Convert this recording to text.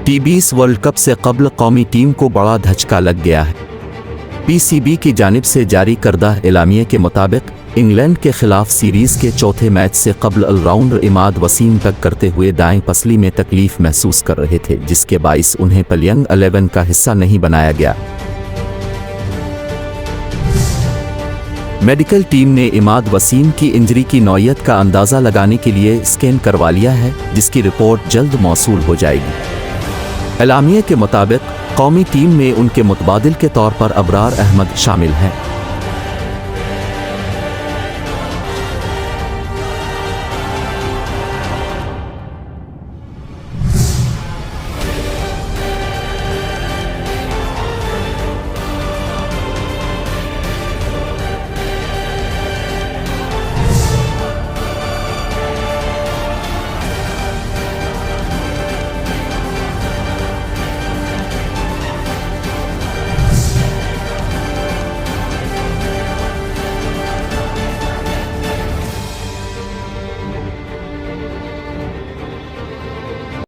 T20 world cup से कबल कौमी टीम को बड़ा धचका लग गया है। पीसीबी की जानिब से जारी करदा एलामिये के मुताबिक इंग्लैंड के खिलाफ सीरीज़ के चौथे मैच से कबल ऑलराउंडर इमाद वसीम तक करते हुए दाएं पसली में तकलीफ महसूस कर रहे थे, जिसके बाइस उन्हें प्लेइंग 11 का हिस्सा नहीं बनाया गया। मेडिकल टीम ने इमाद वसीम की इंजरी की नौयत का अंदाज़ा लगाने के लिए स्कैन करवा लिया है, जिसकी रिपोर्ट जल्द मौसूल हो जाएगी। एलामिये के मुताबिक कौमी टीम में उनके मुतबादिल के तौर पर अबरार अहमद शामिल हैं।